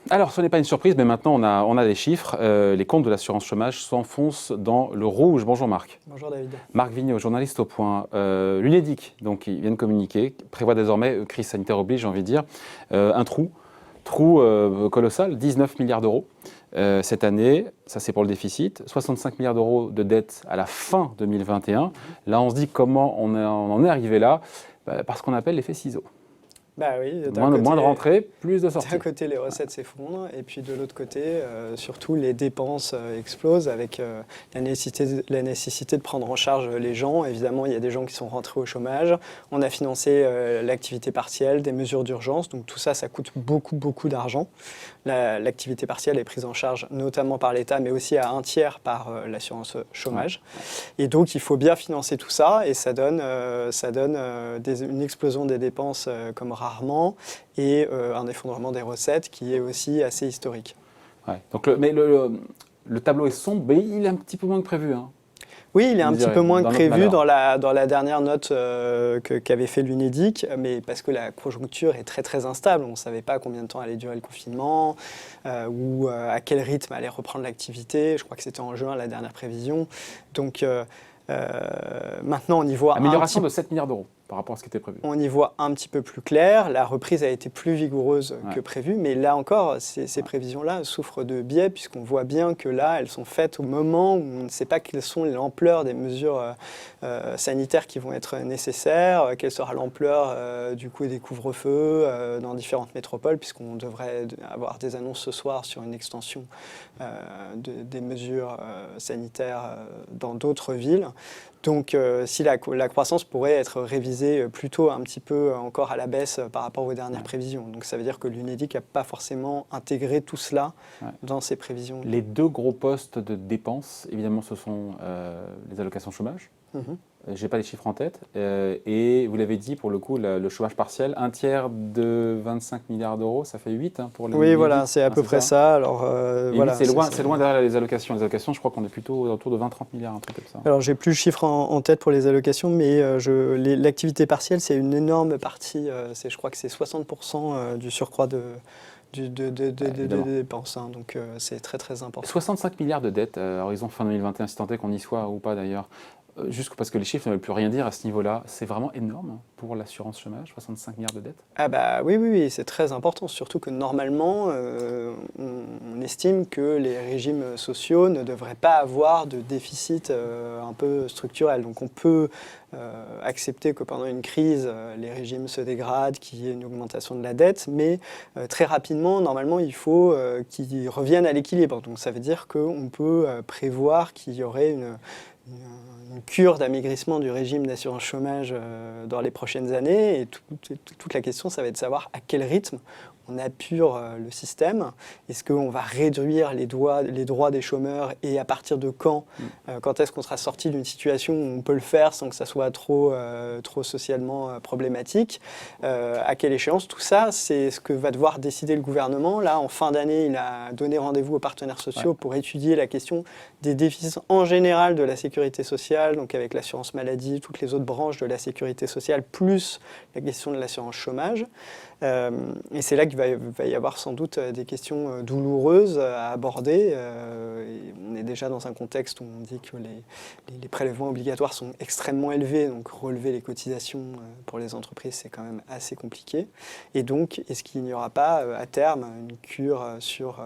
Alors, ce n'est pas une surprise, mais maintenant on a des chiffres. Les comptes de l'assurance chômage s'enfoncent dans le rouge. Bonjour Marc. Bonjour David. Marc Vigneault, journaliste au Point. L'UNEDIC, donc ils viennent communiquer, prévoit désormais, crise sanitaire oblige, j'ai envie de dire, un trou colossal, 19 milliards d'euros cette année. Ça c'est pour le déficit. 65 milliards d'euros de dette à la fin 2021. Là, on se dit comment on en est arrivé là, parce qu'on appelle l'effet ciseaux. Bah oui, moins de rentrées, plus de sorties. D'un côté, les recettes s'effondrent, et puis de l'autre côté, surtout, les dépenses explosent avec la nécessité de prendre en charge les gens. Évidemment, il y a des gens qui sont rentrés au chômage. On a financé l'activité partielle, des mesures d'urgence. Donc tout ça, ça coûte beaucoup d'argent. L'activité partielle est prise en charge notamment par l'État, mais aussi à un tiers par l'assurance chômage. Ouais. Et donc, il faut bien financer tout ça, et ça donne une explosion des dépenses comme rarement, et un effondrement des recettes qui est aussi assez historique. Ouais. Donc le tableau est sombre, mais il est un petit peu moins que prévu. Hein. Oui, il est un petit peu moins que prévu dans la dernière note qu'avait fait l'UNEDIC, mais parce que la conjoncture est très instable. On ne savait pas combien de temps allait durer le confinement ou à quel rythme allait reprendre l'activité. Je crois que c'était en juin la dernière prévision. Donc maintenant, on y voit amélioration de 7 milliards d'euros par rapport à ce qui était prévu. On y voit un petit peu plus clair. La reprise a été plus vigoureuse que prévu, mais là encore, ces prévisions-là souffrent de biais, puisqu'on voit bien que là, elles sont faites au moment où on ne sait pas quelles sont l'ampleur des mesures sanitaires qui vont être nécessaires, quelle sera l'ampleur du coup des couvre-feux dans différentes métropoles, puisqu'on devrait avoir des annonces ce soir sur une extension des mesures sanitaires dans d'autres villes. Donc, si la croissance pourrait être révisée plutôt un petit peu encore à la baisse par rapport aux dernières prévisions. Donc, ça veut dire que l'UNEDIC n'a pas forcément intégré tout cela dans ses prévisions. Les deux gros postes de dépenses, évidemment, ce sont les allocations chômage. Je n'ai pas les chiffres en tête. Et vous l'avez dit, pour le coup, le chômage partiel, un tiers de 25 milliards d'euros, ça fait 8 pour les Oui, voilà, c'est à peu près ça. Alors, voilà, c'est loin derrière les allocations. Les allocations, je crois qu'on est plutôt autour de 20-30 milliards, un truc comme ça. Alors, j'ai plus le chiffre en tête pour les allocations, mais l'activité partielle, c'est une énorme partie. Je crois que c'est 60% du surcroît des dépenses, hein, donc c'est très important. 65 milliards de dettes à horizon fin 2021, si tant est qu'on y soit ou pas d'ailleurs. Juste parce que les chiffres ne veulent plus rien dire à ce niveau-là, c'est vraiment énorme pour l'assurance chômage, 65 milliards de dettes. Ah bah oui, c'est très important, surtout que normalement, on estime que les régimes sociaux ne devraient pas avoir de déficit un peu structurel. Donc on peut accepter que pendant une crise, les régimes se dégradent, qu'il y ait une augmentation de la dette, mais très rapidement, normalement, il faut qu'ils reviennent à l'équilibre. Donc ça veut dire qu'on peut prévoir qu'il y aurait une cure d'amaigrissement du régime d'assurance chômage dans les prochaines années. Et toute la question, ça va être de savoir à quel rythme on apure le système. Est-ce qu'on va réduire les droits des chômeurs et à partir de quand est-ce qu'on sera sorti d'une situation où on peut le faire sans que ça soit trop socialement problématique, à quelle échéance? Tout ça, c'est ce que va devoir décider le gouvernement. Là, en fin d'année, il a donné rendez-vous aux partenaires sociaux pour étudier la question des déficits en général de la sécurité sociale, donc avec l'assurance maladie, toutes les autres branches de la sécurité sociale, plus la question de l'assurance chômage. Et c'est là qu'il va y avoir sans doute des questions douloureuses à aborder. Et on est déjà dans un contexte où on dit que les prélèvements obligatoires sont extrêmement élevés, donc relever les cotisations pour les entreprises, c'est quand même assez compliqué. Et donc, est-ce qu'il n'y aura pas à terme une cure sur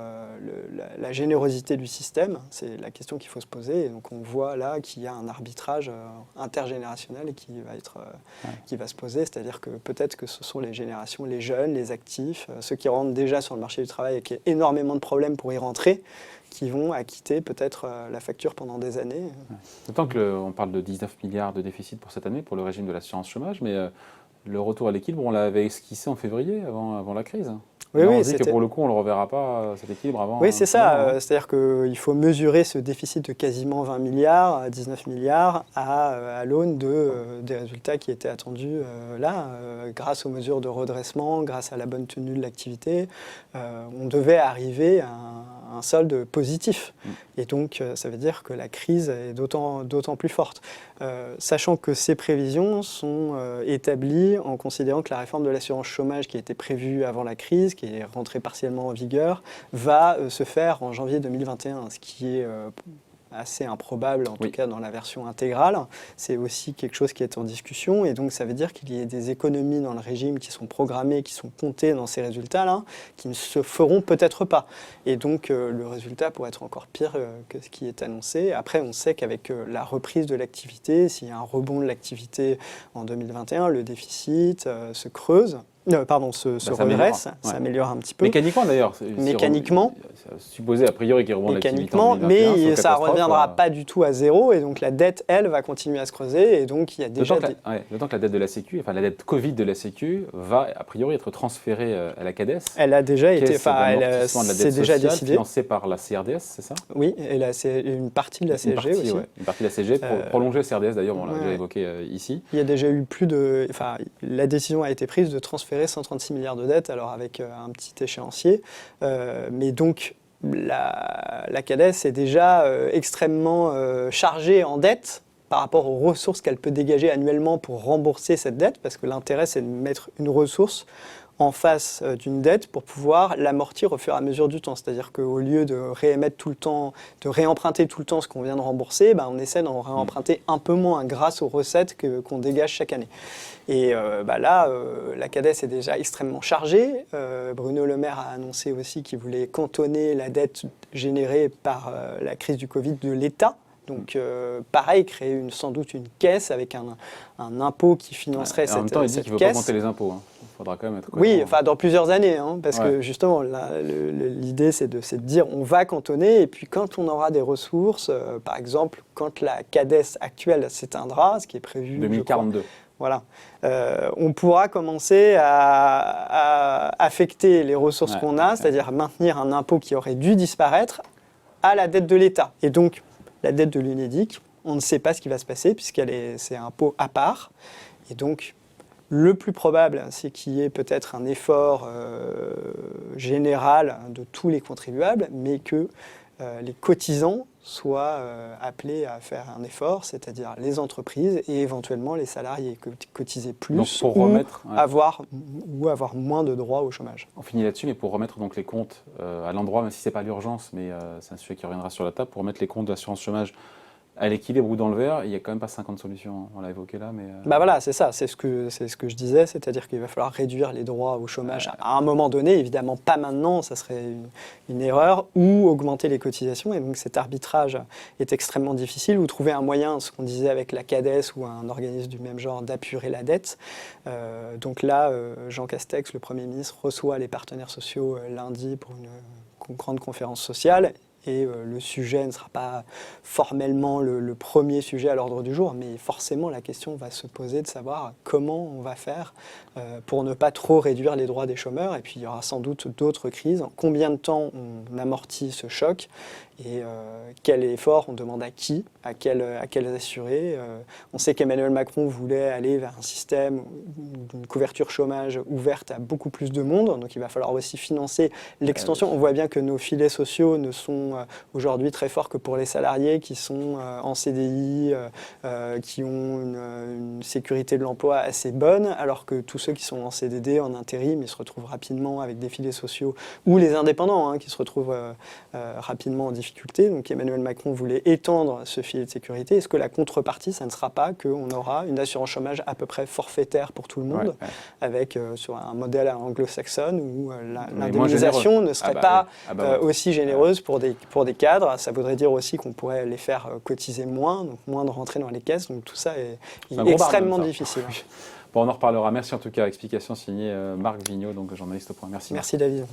la générosité du système? C'est la question qu'il faut se poser. Et donc on voit là qu'il y a un arbitrage intergénérationnel qui va se poser, c'est-à-dire que peut-être que ce sont les générations, les jeunes, les actifs, ceux qui rentrent déjà sur le marché du travail et qui ont énormément de problèmes pour y rentrer, qui vont acquitter peut-être la facture pendant des années. D'autant qu'on parle de 19 milliards de déficit pour cette année, pour le régime de l'assurance chômage, mais le retour à l'équilibre, on l'avait esquissé en février, avant la crise. Oui, on dit que pour le coup, on ne le reverra pas, cet équilibre, avant. Oui, c'est ça. C'est-à-dire qu'il faut mesurer ce déficit de quasiment 20 milliards, 19 milliards, à l'aune des résultats qui étaient attendus grâce aux mesures de redressement, grâce à la bonne tenue de l'activité. On devait arriver à un solde positif. Et donc, ça veut dire que la crise est d'autant plus forte. Sachant que ces prévisions sont établies en considérant que la réforme de l'assurance chômage qui a été prévue avant la crise, qui est rentrée partiellement en vigueur, va se faire en janvier 2021, ce qui est assez improbable, en tout cas dans la version intégrale. C'est aussi quelque chose qui est en discussion, et donc ça veut dire qu'il y a des économies dans le régime qui sont programmées, qui sont comptées dans ces résultats-là, qui ne se feront peut-être pas. Et donc le résultat pourrait être encore pire que ce qui est annoncé. Après, on sait qu'avec la reprise de l'activité, s'il y a un rebond de l'activité en 2021, le déficit se creuse. Se redresse, ça améliore un petit peu. Mécaniquement d'ailleurs. Mécaniquement. Supposé a priori qu'il rebond l'activité en 2021, mais ça ne reviendra pas du tout à zéro, et donc la dette, elle, va continuer à se creuser, et donc il y a déjà... D'autant que la dette de la Sécu, enfin la dette Covid de la Sécu, va a priori être transférée à la CADES. Elle a déjà été... c'est déjà décidé. Financée par la CRDS, c'est ça? Oui, et une partie de la CSG aussi. Une partie de la CSG, prolonger la CRDS d'ailleurs, on l'a déjà évoqué ici. Il y a déjà eu la décision a été prise de transférer 136 milliards de dettes, alors avec un petit échéancier. Mais donc, la CADES est déjà extrêmement chargée en dette par rapport aux ressources qu'elle peut dégager annuellement pour rembourser cette dette, parce que l'intérêt, c'est de mettre une ressource en face d'une dette pour pouvoir l'amortir au fur et à mesure du temps. C'est-à-dire qu'au lieu de réémettre tout le temps, de réemprunter tout le temps ce qu'on vient de rembourser, on essaie d'en réemprunter un peu moins grâce aux recettes qu'on dégage chaque année. Et là, la CADES est déjà extrêmement chargée. Bruno Le Maire a annoncé aussi qu'il voulait cantonner la dette générée par la crise du Covid de l'État. Donc, pareil, créer sans doute une caisse avec un impôt qui financerait cette caisse. En même temps, il dit qu'il ne veut pas augmenter les impôts. Il faudra quand même être cohérent. Oui, dans plusieurs années, parce que justement, l'idée, c'est de dire on va cantonner, et puis quand on aura des ressources, par exemple, quand la CADES actuelle s'éteindra, ce qui est prévu... 2042. Voilà. On pourra commencer à affecter les ressources qu'on a, c'est-à-dire maintenir un impôt qui aurait dû disparaître à la dette de l'État. Et donc, la dette de l'UNEDIC, on ne sait pas ce qui va se passer c'est un impôt à part. Et donc, le plus probable, c'est qu'il y ait peut-être un effort général de tous les contribuables, mais que les cotisants soient appelés à faire un effort, c'est-à-dire les entreprises et éventuellement les salariés cotiser plus. Donc pour avoir moins de droits au chômage. On finit là-dessus, mais pour remettre donc les comptes à l'endroit, même si ce n'est pas l'urgence, mais c'est un sujet qui reviendra sur la table, pour remettre les comptes de l'assurance chômage à l'équilibre ou dans le vert, il n'y a quand même pas 50 solutions, on l'a évoqué là. Mais voilà, c'est ça, c'est ce que je disais, c'est-à-dire qu'il va falloir réduire les droits au chômage à un moment donné, évidemment pas maintenant, ça serait une erreur, ou augmenter les cotisations, et donc cet arbitrage est extrêmement difficile, ou trouver un moyen, ce qu'on disait avec la CADES ou un organisme du même genre, d'apurer la dette. Donc là, Jean Castex, le Premier ministre, reçoit les partenaires sociaux lundi pour une grande conférence sociale. Et le sujet ne sera pas formellement le premier sujet à l'ordre du jour, mais forcément la question va se poser de savoir comment on va faire pour ne pas trop réduire les droits des chômeurs. Et puis il y aura sans doute d'autres crises. En combien de temps on amortit ce choc et quel effort on demande à qui, à quels assurés. On sait qu'Emmanuel Macron voulait aller vers un système d'une couverture chômage ouverte à beaucoup plus de monde, donc il va falloir aussi financer l'extension. On voit bien que nos filets sociaux ne sont aujourd'hui très forts que pour les salariés qui sont en CDI, qui ont une sécurité de l'emploi assez bonne, alors que tous ceux qui sont en CDD, en intérim, ils se retrouvent rapidement avec des filets sociaux, ou les indépendants qui se retrouvent rapidement en difficulté. Donc Emmanuel Macron voulait étendre ce filet de sécurité. Est-ce que la contrepartie, ça ne sera pas qu'on aura une assurance chômage à peu près forfaitaire pour tout le monde, avec sur un modèle anglo-saxon où l'indemnisation ne serait pas aussi généreuse pour des cadres. Ça voudrait dire aussi qu'on pourrait les faire cotiser moins, donc moins de rentrer dans les caisses. Donc tout ça est extrêmement difficile. Bon, on en reparlera. Merci en tout cas. Explication signée Marc Vigneault, donc journaliste au Point. Merci. Merci David.